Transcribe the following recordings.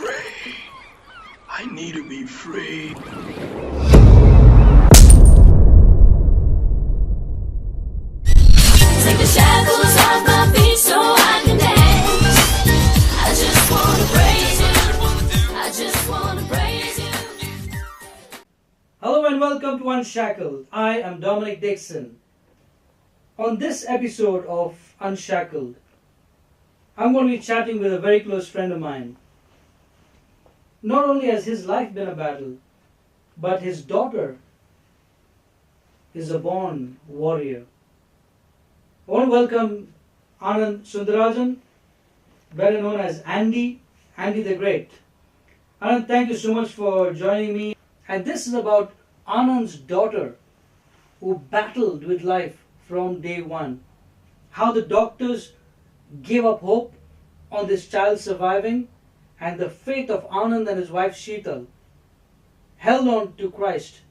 free. I need to be free. Take the shackles off my feet so I can dance. I just wanna praise you. I just wanna praise you. Hello and welcome to Unshackled. I am Dominic Dixon. On this episode of Unshackled, I'm going to be chatting with a very close friend of mine. Not only has his life been a battle, but his daughter is a born warrior. I want to welcome Anand Sundarajan, better known as Andy the Great. Anand, thank you so much for joining me. And this is about Anand's daughter who battled with life from day one. How the doctors gave up hope on this child surviving, and the faith of Anand and his wife Sheetal held on to Christ,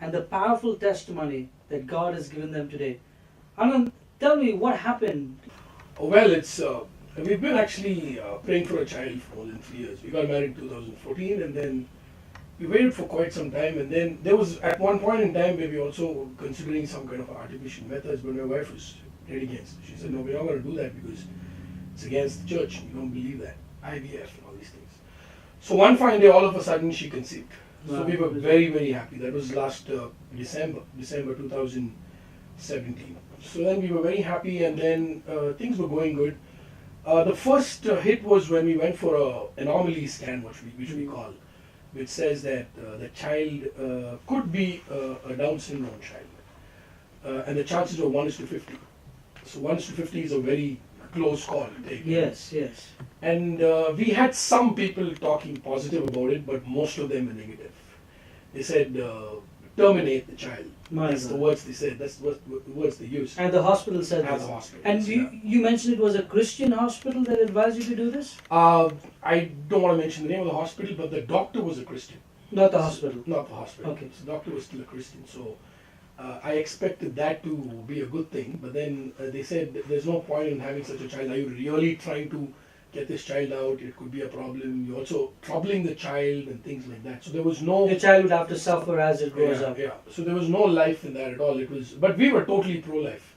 and the powerful testimony that God has given them today. Anand, tell me what happened. Well, we've been actually praying for a child for more than 3 years. We got married in 2014, and then we waited for quite some time, and then there was at one point in time where we were also considering some kind of artificial methods, but my wife was dead against it. She said, no, we're not going to do that because it's against the church. We don't believe that. IVF and all these things. So one fine day, all of a sudden, she conceived. So Wow. we were very, very happy. That was last December 2017. So then we were very happy, and then things were going good. The first hit was when we went for an anomaly scan, which we call, which says that the child could be a Down syndrome child, and the chances were 1:50. So 1:50 is a very close call to take. Yes. And we had some people talking positive about it, but most of them were negative. They said, terminate the child. My That's the God. words they said. That's the words they used. And the hospital said At this. the hospital. And you mentioned it was a Christian hospital that advised you to do this? I don't want to mention the name of the hospital, but the doctor was a Christian. Not the hospital. Not the hospital. Okay. So the doctor was still a Christian. So I expected that to be a good thing. But then they said there's no point in having such a child. Are you really trying to get this child out? It could be a problem. You're also troubling the child and things like that. So there was no... The child would have to suffer as it grows up. Yeah. So there was no life in that at all. But we were totally pro-life.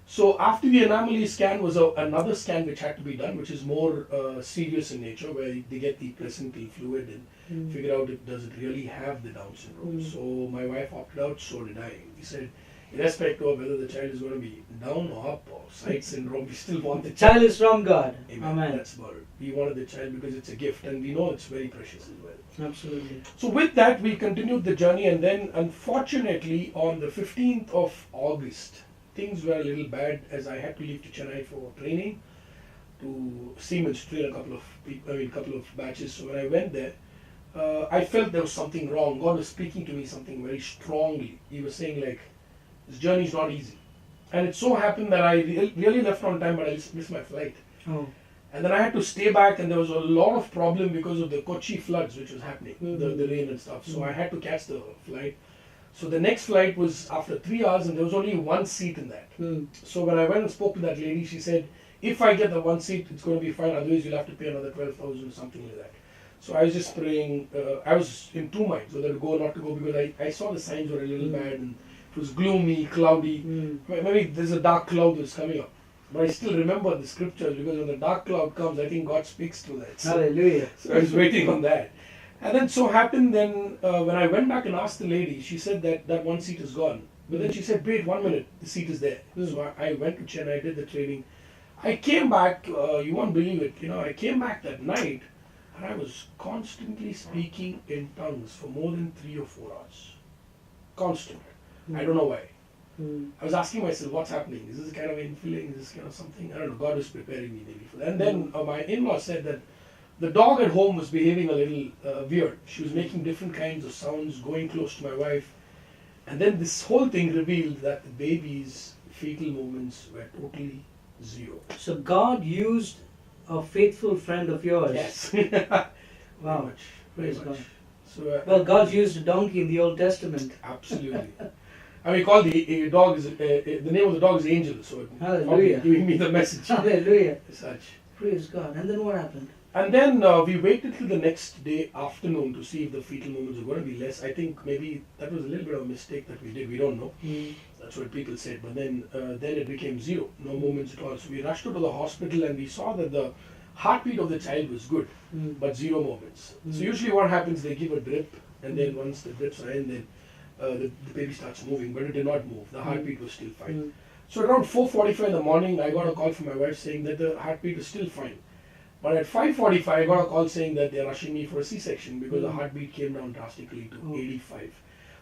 So after the anomaly scan was another scan which had to be done, which is more serious in nature, where they get the placental fluid and figure out does it really have the Down syndrome. So my wife opted out, so did I. We said, irrespective of whether the child is going to be down or up or side syndrome, we still want the child. Child is from God. Amen. Amen. That's about it. We wanted the child because it's a gift, and we know it's very precious as well. Absolutely. So with that, we continued the journey, and then unfortunately on the 15th of August, things were a little bad as I had to leave to Chennai for training to Siemens, train a couple of batches. So when I went there, I felt there was something wrong. God was speaking to me something very strongly. He was saying like, this journey is not easy. And it so happened that I really left on time, but I missed my flight. Oh. And then I had to stay back, and there was a lot of problem because of the Kochi floods which was happening, the rain and stuff. So I had to catch the flight. So the next flight was after 3 hours, and there was only one seat in that. So when I went and spoke to that lady, she said, if I get the one seat, it's going to be fine. Otherwise, you'll have to pay another 12,000 or something like that. So I was just praying. I was in two minds whether to go or not to go, because I saw the signs were a little bad, and it was gloomy, cloudy. Maybe there's a dark cloud that's coming up. But I still remember the scriptures, because when the dark cloud comes, I think God speaks through that. Hallelujah. So I was waiting on that. And then so happened then, when I went back and asked the lady, she said that one seat is gone. But then she said, wait 1 minute, the seat is there. So I went to Chennai, did the training. I came back, you won't believe it, I came back that night, and I was constantly speaking in tongues for more than 3 or 4 hours. Constant. I don't know why. I was asking myself, what's happening? Is this kind of infilling? Is this kind of something? I don't know. God was preparing me maybe for that. And then my in-law said that the dog at home was behaving a little weird. She was making different kinds of sounds, going close to my wife. And then this whole thing revealed that the baby's fetal movements were totally zero. So God used a faithful friend of yours. Yes. Wow. Very much. Praise Very much. God. So, Well, God used a donkey in the Old Testament. absolutely. I mean, called the dog is the name of the dog is Angel, so Hallelujah. probably giving me the message Hallelujah. as such. Praise God. And then what happened? And then we waited till the next day afternoon to see if the fetal movements were going to be less. I think maybe that was a little bit of a mistake that we did. We don't know. That's what people said. But then it became zero, no movements at all. So we rushed her to the hospital and we saw that the heartbeat of the child was good, but zero movements. So usually what happens, they give a drip, and then once the drips are in, then the baby starts moving, but it did not move. The heartbeat was still fine. So around 4:45 in the morning, I got a call from my wife saying that the heartbeat is still fine. But at 5:45, I got a call saying that they're rushing me for a C-section because the heartbeat came down drastically to 85.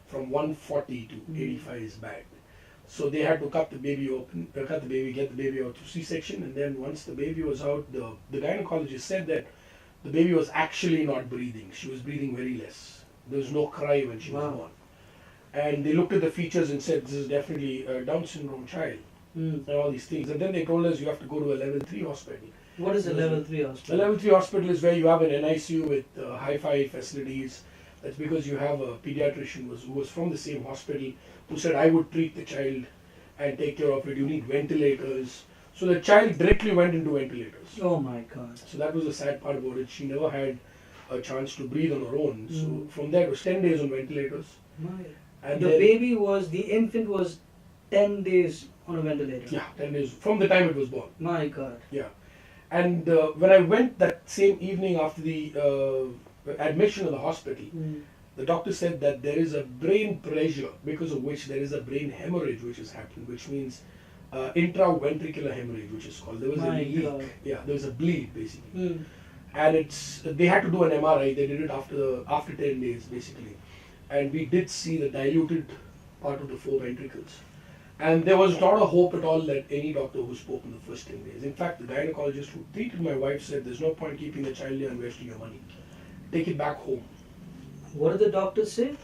From 140 to 85 is bad. So they had to cut the baby open, get the baby out to C-section, and then once the baby was out, the gynecologist said that the baby was actually not breathing. She was breathing very less. There was no cry when she was born. And they looked at the features and said, this is definitely a Down syndrome child, and all these things. And then they told us you have to go to a level 3 hospital. What is a level 3 A hospital? level 3 hospital is where you have an NICU with hi-fi facilities. That's because you have a pediatrician who was from the same hospital who said, I would treat the child and take care of it. You need ventilators. So the child directly went into ventilators. Oh my God. So that was the sad part about it. She never had a chance to breathe on her own. So from there it was 10 days on ventilators. And The infant was 10 days on a ventilator. Yeah, 10 days from the time it was born. My God. Yeah. And when I went that same evening after the admission in the hospital, the doctor said that there is a brain pressure because of which there is a brain hemorrhage which has happened, which means intraventricular hemorrhage, which is called. There was a leak. God. Yeah, there was a bleed basically. And they had to do an MRI. They did it after 10 days basically. And we did see the diluted part of the 4 ventricles. And there was not a hope at all that any doctor who spoke in the first 10 days. In fact, the gynecologist who treated my wife said, there's no point keeping the child here and wasting your money. Take it back home. What did the doctor say?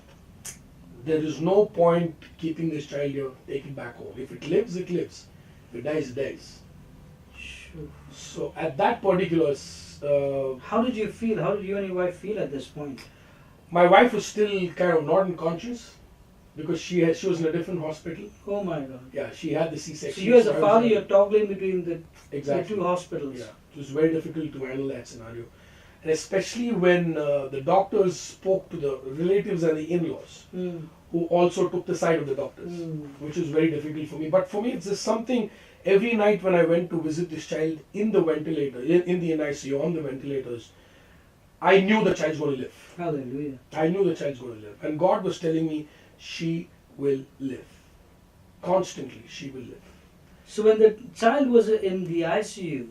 There is no point keeping this child here. Take it back home. If it lives, it lives. If it dies, it dies. Sure. So at that particular... How did you feel? How did you and your wife feel at this point? my wife was still kind of not unconscious because she was in a different hospital. Oh my God. Yeah, she had the C-section. So you as a father, you're toggling between the Exactly. two hospitals. Yeah, it was very difficult to handle that scenario. And especially when the doctors spoke to the relatives and the in-laws, who also took the side of the doctors, which was very difficult for me. But for me, it's just something, every night when I went to visit this child in the ventilator, in the NICU, on the ventilators, I knew the child's going to live. Hallelujah. I knew the child's going to live. And God was telling me, she will live. Constantly, she will live. So when the child was in the ICU,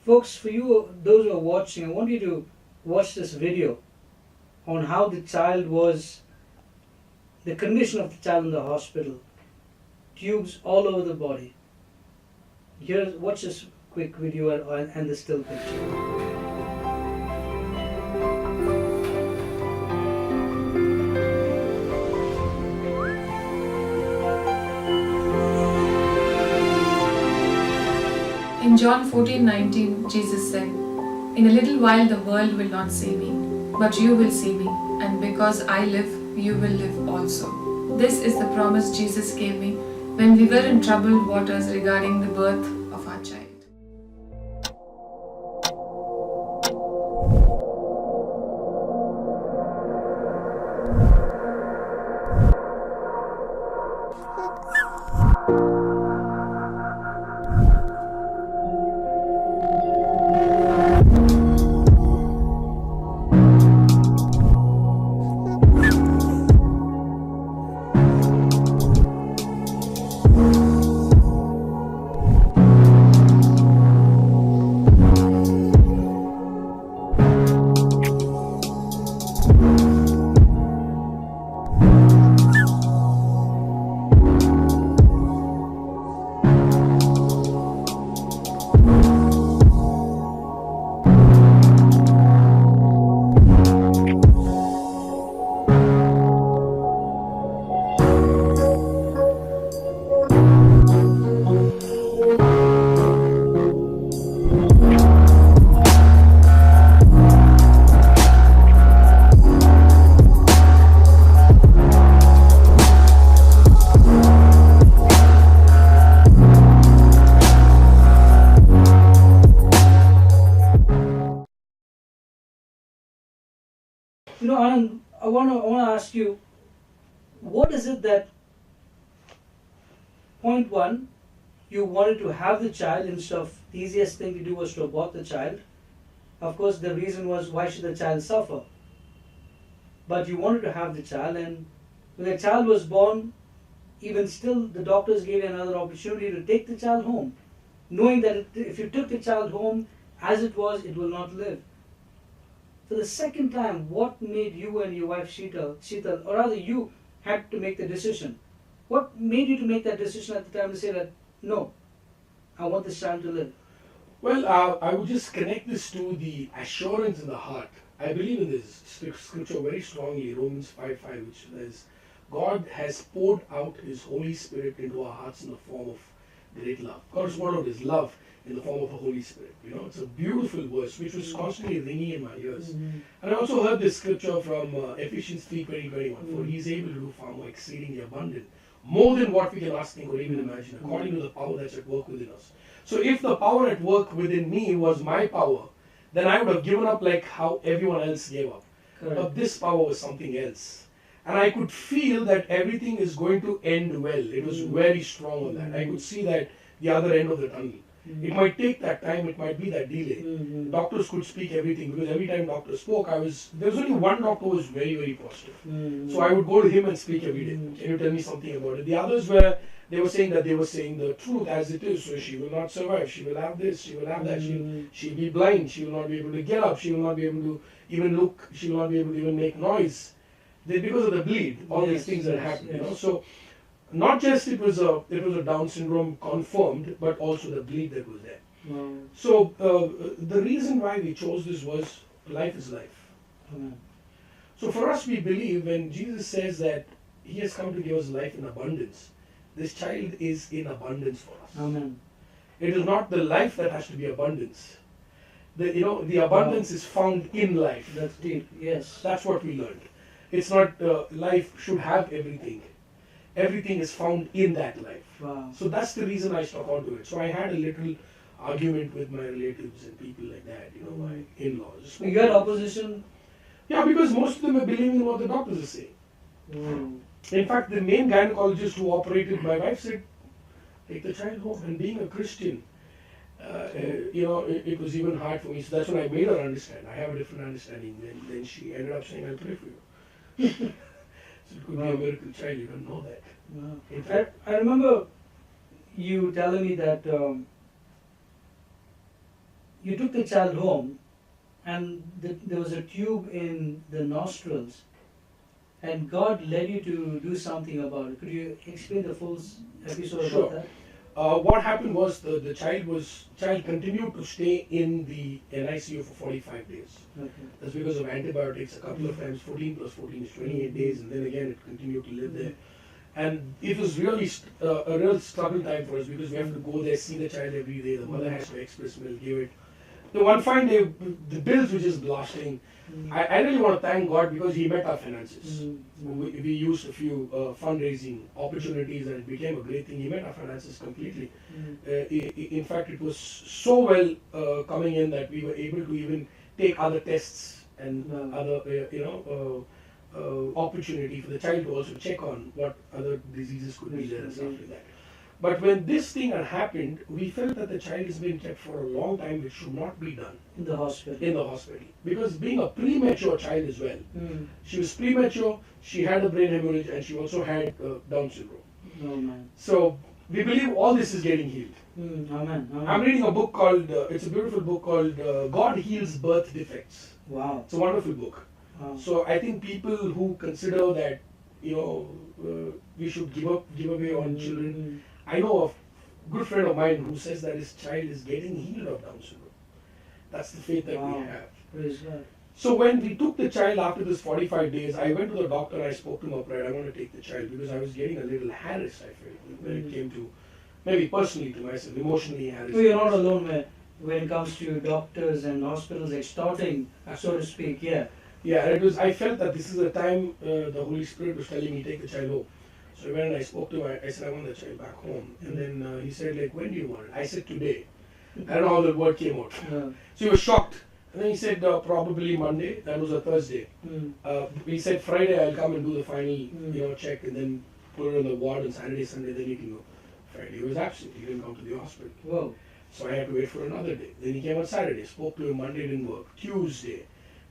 folks, for you, those who are watching, I want you to watch this video on how the child was, the condition of the child in the hospital, tubes all over the body. Watch this quick video and the still picture. In John 14:19, Jesus said, "In a little while the world will not see me, but you will see me, and because I live, you will live also." This is the promise Jesus gave me when we were in troubled waters regarding the birth of our child. Anand, I want to ask you, what is it that, point one, you wanted to have the child instead of the easiest thing to do was to abort the child? Of course, the reason was why should the child suffer? But you wanted to have the child, and when the child was born, even still, the doctors gave you another opportunity to take the child home, knowing that if you took the child home as it was, it will not live. For the second time, what made you and your wife Sheetal, or rather you had to make the decision? What made you to make that decision at the time to say that, no, I want this child to live? Well, I would just connect this to the assurance in the heart. I believe in this scripture very strongly, Romans 5:5, which says, God has poured out His Holy Spirit into our hearts in the form of great love. God has poured out His love in the form of the Holy Spirit. It's a beautiful verse which was constantly ringing in my ears. And I also heard this scripture from Ephesians 3:20-21. For He is able to do far more exceedingly abundant, more than what we can ask, think, or even imagine, according to the power that's at work within us. So if the power at work within me was my power, then I would have given up like how everyone else gave up. Correct. But this power was something else. And I could feel that everything is going to end well. It was very strong on that. I could see that the other end of the tunnel. It might take that time, it might be that delay. Doctors could speak everything, because every time doctor spoke, there was only one doctor who was very, very positive. So I would go to him and speak every day. Can you tell me something about it? The others they were saying the truth as it is. So she will not survive, she will have this, she will have that, she'll be blind, she will not be able to get up, she will not be able to even look, she will not be able to even make noise. Because of the bleed, all these things that happen, So not just it was a Down syndrome confirmed, but also the bleed that was there. Wow. So the reason why we chose this was life is life. Amen. So for us, we believe when Jesus says that He has come to give us life in abundance, this child is in abundance for us. Amen. It is not the life that has to be abundance. The abundance is found in life. That's deep. Yes. That's what we learned. It's not life should have everything. Everything is found in that life. Wow. So that's the reason I stuck onto it. So I had a little argument with my relatives and people like that, my in-laws. You had opposition. Yeah, because most of them are believing in what the doctors are saying. In fact, the main gynecologist who operated my wife said, take the child home. And being a Christian, it was even hard for me. So that's when I made her understand. I have a different understanding. Then she ended up saying, I'll pray for you. So it could be a miracle child, you don't know that. Wow. In fact, I remember you telling me that you took the child home and there was a tube in the nostrils and God led you to do something about it. Could you explain the full episode Sure. about that? What happened was the child continued to stay in the NICU for 45 days. Okay. That's because of antibiotics. A couple of times, 14 plus 14 is 28 days, and then again it continued to live there. And it was really a real struggle time for us because we have to go there, see the child every day. The mother has to express milk, give it. The one fine day, the bills were just blasting. I really want to thank God because He met our finances. We used a few fundraising opportunities and it became a great thing. He met our finances completely. In fact, it was so well coming in that we were able to even take other tests and other, opportunity for the child to also check on what other diseases could be there and stuff like that. But when this thing had happened, we felt that the child has been kept for a long time, which should not be done In the hospital. in the hospital. Because being a premature child as well, she was premature, she had a brain hemorrhage, and she also had Down syndrome. Oh man. So we believe all this is getting healed. Amen. Amen. I'm reading a book called, it's a beautiful book called God Heals Birth Defects. Wow. It's a wonderful book. Wow. So I think people who consider that, we should give away on children. I know a good friend of mine who says that his child is getting healed of Down syndrome. That's the faith that Wow. we have. Praise God. So when we took the child after this 45 days, I went to the doctor and I spoke to him upright. I want to take the child because I was getting a little harassed, I felt, when it came to, maybe personally to myself, emotionally harassed. So you're not alone when it comes to doctors and hospitals extorting, so to speak. Yeah. Yeah, and I felt that this is a time the Holy Spirit was telling me, take the child home. So when I spoke to him, I said, I want the child back home. And then he said, when do you want it? I said, today. I don't know how the word came out. Yeah. So he was shocked. And then he said probably Monday. That was a Thursday. He said Friday I'll come and do the final check and then put it on the ward on Saturday, Sunday. Then you can go. Friday he was absent. He didn't come to the hospital. Whoa. So I had to wait for another day. Then he came on Saturday. Spoke to him. Monday didn't work. Tuesday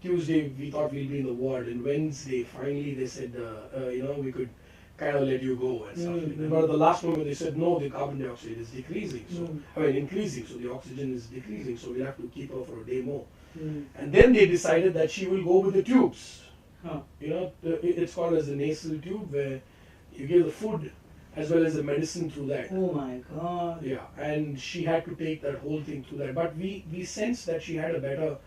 we thought we'll be in the ward. And Wednesday finally they said we could kind of let you go and stuff like that. But at the last moment they said no, the carbon dioxide is decreasing. So increasing. So the oxygen is decreasing. So we'll have to keep her for a day more. And then they decided that she will go with the tubes. Huh. It's called as the nasal tube where you give the food as well as the medicine through that. Oh my God. Yeah, and she had to take that whole thing through that. But we sensed that she had a better,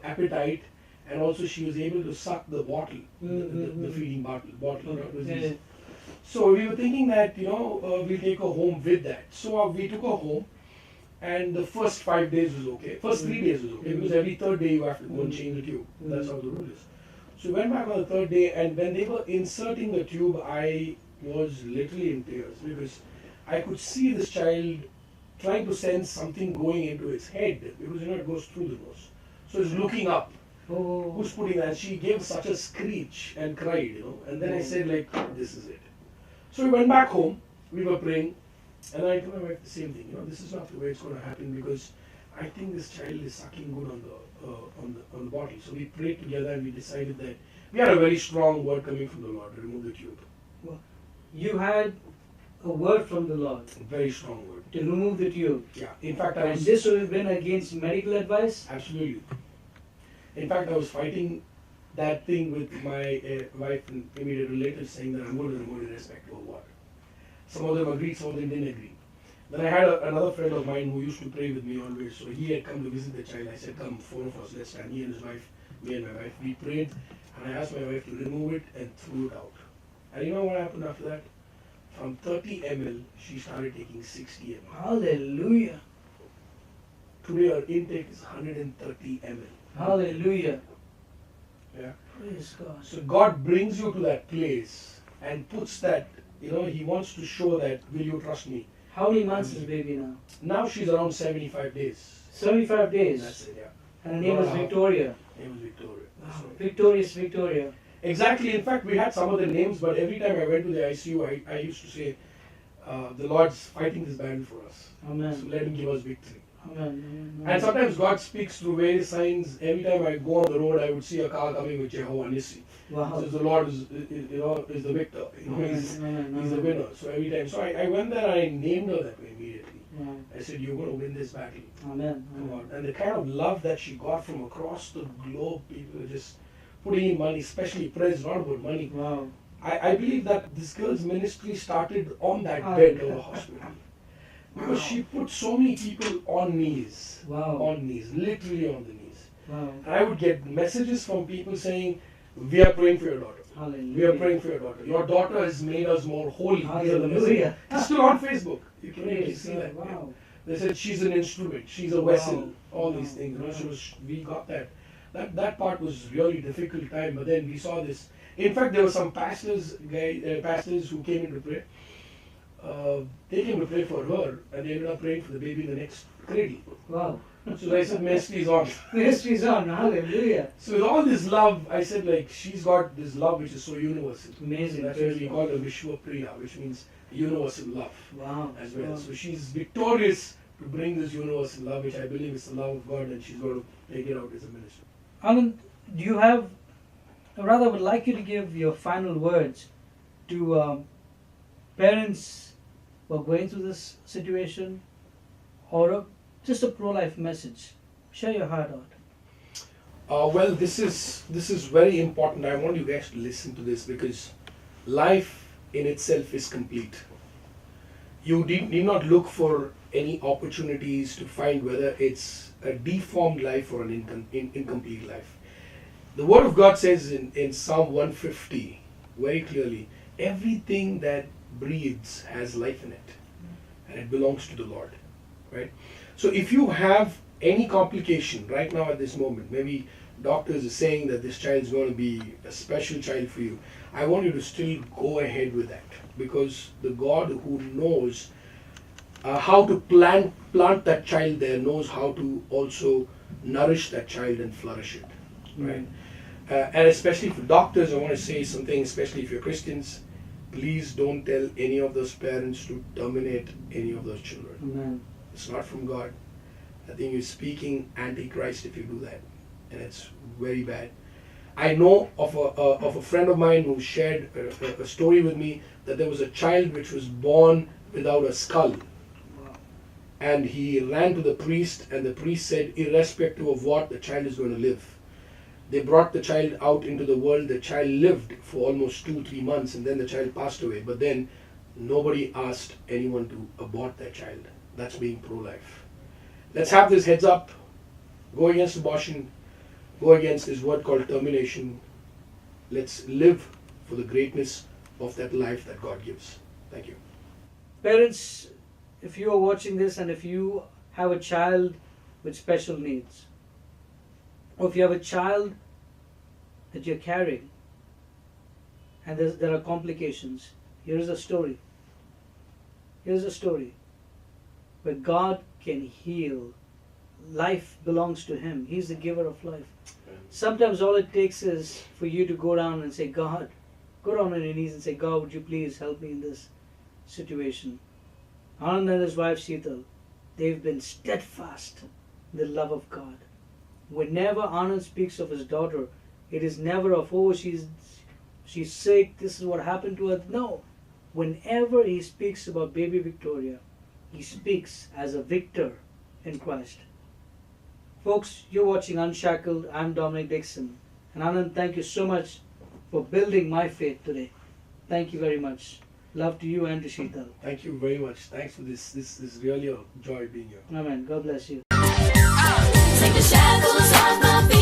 appetite, and also she was able to suck the bottle, the feeding bottle. It was easy. So we were thinking that we'll take her home with that. So we took her home, and the first 5 days was okay. First 3 days was okay because every third day you have to go and change the tube. That's how the rule is. So we went back on the third day, and when they were inserting the tube, I was literally in tears because I could see this child trying to sense something going into its head because it goes through the nose. So it's looking up. Oh. Who's putting that? She gave such a screech and cried, and then I said this is it. So we went back home, we were praying, and I told my wife the same thing, this is not the way it's going to happen because I think this child is sucking good on the bottle. So we prayed together and we decided that we had a very strong word coming from the Lord to remove the tube. Well, you had a word from the Lord A very strong word. to remove the tube. Yeah. In fact, I And was this would have been against medical advice? absolutely. In fact, I was fighting that thing with my wife and immediate relatives, saying that I'm going to remove it irrespective of what. Some of them agreed, some of them didn't agree. Then I had another friend of mine who used to pray with me always. So he had come to visit the child. I said, come, 4 of us, let's stand. He and his wife, me and my wife. We prayed, and I asked my wife to remove it and threw it out. And you know what happened after that? From 30 ml, she started taking 60 ml. Hallelujah. Today her intake is 130 ml. Hallelujah. Yeah. Praise God. So God brings you to that place and puts that, He wants to show that, will you trust me? How many months is baby now? Now she's around 75 days. 75 days. That's it, yeah. And her name is Victoria. Name is Victoria. That's right. Victorious Victoria. Exactly. In fact, we had some other names, but every time I went to the ICU, I used to say, the Lord's fighting this battle for us. Amen. So let Him give us victory. Amen. And sometimes God speaks through various signs. Every time I go on the road, I would see a car coming with Jehovah Nissi. Wow. Says the Lord is the victor. He's the winner. So every time, so I went there and I named her that way immediately. Wow. I said, you're going to win this battle. Amen. Come on. And the kind of love that she got from across the globe, people were just putting in money, especially praise, not about money. Wow. I believe that this girl's ministry started on that bed of the hospital. Because she put so many people on knees. Wow. On knees, literally on the knees. Wow. And I would get messages from people saying, we are praying for your daughter. Hallelujah. We are praying for your daughter. Your daughter has made us more holy. Hallelujah. It's still on Facebook. You can really Praise see God. that. Wow. They said she's an instrument, she's a vessel, Wow. all these Wow. things. So we got that. That part was really difficult time, but then we saw this. In fact, there were some pastors who came in to pray. They came to pray for her, and they ended up praying for the baby in the next cradle. Wow. So I said, ministry is on. Ministry's on. Hallelujah. So with all this love, I said she's got this love which is so universal. Amazing. So that's why we call her Vishwa Priya, which means universal love Wow. as well. Wow. So she's victorious to bring this universal love, which I believe is the love of God, and she's going to take it out as a ministry. Anand, do you have, or rather, I would like you to give your final words to parents who are going through this situation, or just a pro-life message. Share your heart out. Well, this is very important. I want you guys to listen to this because life in itself is complete. You need not look for any opportunities to find whether it's a deformed life or an incomplete life. The Word of God says in Psalm 150 very clearly, everything that breathes has life in it, and it belongs to the Lord, right? So if you have any complication right now at this moment, maybe doctors are saying that this child is going to be a special child for you, I want you to still go ahead with that, because the God who knows how to plant that child there, knows how to also nourish that child and flourish it. Right? And especially for doctors, I want to say something, especially if you're Christians, please don't tell any of those parents to terminate any of those children. Amen. It's not from God. I think you're speaking anti-Christ if you do that, and it's very bad. I know of a friend of mine who shared a story with me that there was a child which was born without a skull. And he ran to the priest, and the priest said, irrespective of what, the child is going to live. They brought the child out into the world. The child lived for almost 2-3 months, and then the child passed away. But then nobody asked anyone to abort that child. That's being pro-life. Let's have this heads up. Go against abortion. Go against this word called termination. Let's live for the greatness of that life that God gives. Thank you. Parents, if you are watching this and if you have a child with special needs, or if you have a child that you're carrying and there are complications, here is a story. Here's a story where God can heal. Life belongs to Him. He's the giver of life. Sometimes all it takes is for you to go down and say, God, go down on your knees and say, God, would you please help me in this situation? Anand and his wife Sheetal, they've been steadfast in the love of God. Whenever Anand speaks of his daughter, it is never of, oh, she's sick, this is what happened to her. No. Whenever he speaks about baby Victoria, he speaks as a victor in Christ. Folks, you're watching Unshackled. I'm Dominic Dixon. And Anand, thank you so much for building my faith today. Thank you very much. Love to you and to Sheetal. Thank you very much. Thanks for this. This is really a joy being here. Amen. God bless you. Take the shackles off my feet.